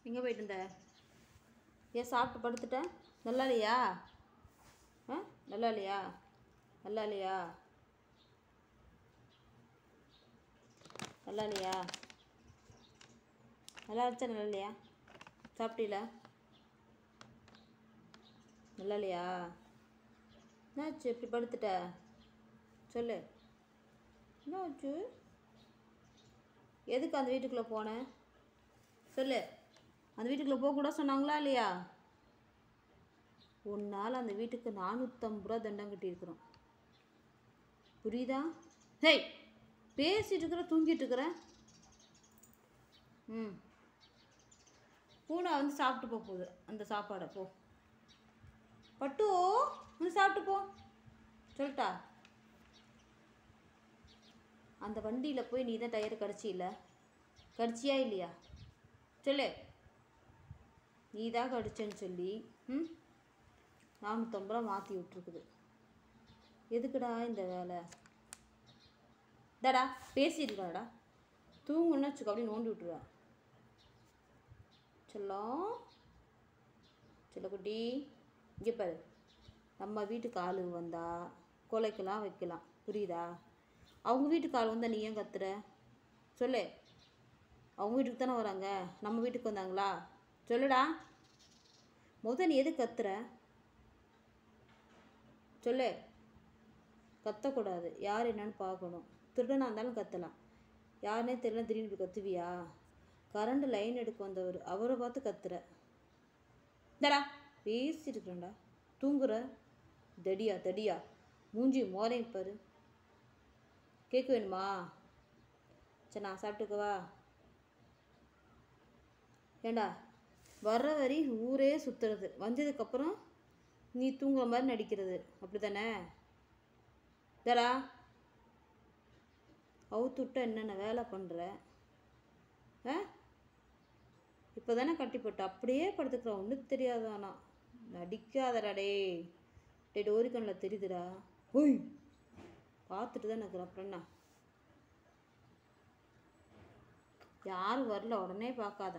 எங்கே போயிட்டு இருந்த? ஏன் சாப்பிட்டு படுத்துட்டேன்? நல்லா இல்லையா? நல்லா இல்லையா? நல்லா இல்லையா? நல்லா இல்லையா? நல்லா இருந்துச்சா? நல்லா இல்லையா? சாப்பிட்டீல? நல்லா இல்லையா? என்னாச்சு இப்படி படுத்துட்ட? சொல்லு, என்னாச்சு? எதுக்கு அந்த வீட்டுக்குள்ளே போனேன்? சொல்லு. அந்த வீட்டுக்குள்ளே போகக்கூட சொன்னாங்களா இல்லையா? உன்னால் அந்த வீட்டுக்கு 450 ரூபா தண்டம் கட்டியிருக்கிறோம். புரியுதா? ஹேய், பேசிகிட்டு இருக்கிற, தூங்கிட்டு இருக்கிற. பூனை வந்து சாப்பிட்டு போகுது அந்த சாப்பாடை. போ பட்டு, வந்து சாப்பிட்டு போ சொல்லிட்டா. அந்த வண்டியில் போய் நீ தான் டயரை கடிச்சியா இல்லையா? சொல்லு. நீ தான் கடிச்சேன்னு சொல்லி 450 ரூபா மாற்றி விட்ருக்குது. எதுக்குடா இந்த வேலை? தாடா பேசியிருக்காடா. தூங்குன்னு வச்சுக்கோ, அப்படியே நோண்டி விட்டுருவேன். செல்லம், செல்லக்குட்டி, இங்கே பாரு. நம்ம வீட்டுக்கு ஆளு வந்தால் கொலைக்கெல்லாம் வைக்கலாம், புரியுதா? அவங்க வீட்டுக்கு ஆள் வந்தால் நீ ஏன் கத்துற? சொல்லு. அவங்க வீட்டுக்கு தானே வராங்க, நம்ம வீட்டுக்கு வந்தாங்களா? சொல்லுடா. நீ எது கத்துற? சொல்லு. கத்தக்கூடாது, யார் என்னன்னு பார்க்கணும். திருடனாக இருந்தாலும் கத்தலாம். யாருனே தெரியல, திடீர்னு கத்துவியா? கரண்ட் லைன் எடுக்க வந்தவர், அவரை பார்த்து கத்துற. இந்தடா பேசிட்டுருக்கேன்டா. தூங்குற. தடியா மூஞ்சி மோரையும் பாரு. கேட்க வேணுமா? சரி, நான் சாப்பிட்டுக்கவா? ஏண்டா, வர்ற வரி ஊரே சுற்றுறது, வந்ததுக்கப்புறம் நீ தூங்குற மாதிரி நடிக்கிறது, அப்படி தானே? தடா அவுத்து விட்டா என்னென்ன வேலை பண்ணுற? இப்போ தானே கட்டிப்பட்டு அப்படியே படுத்துக்கிறோம், ஒன்றும் தெரியாதானா? நடிக்காதடா. டே டோரிக்கண்ணில் தெரியுதுடா. ஓய், பார்த்துட்டு தான் இருக்கிறேன். அப்புறம் என்ன? யாரும் வரல, உடனே பார்க்காத.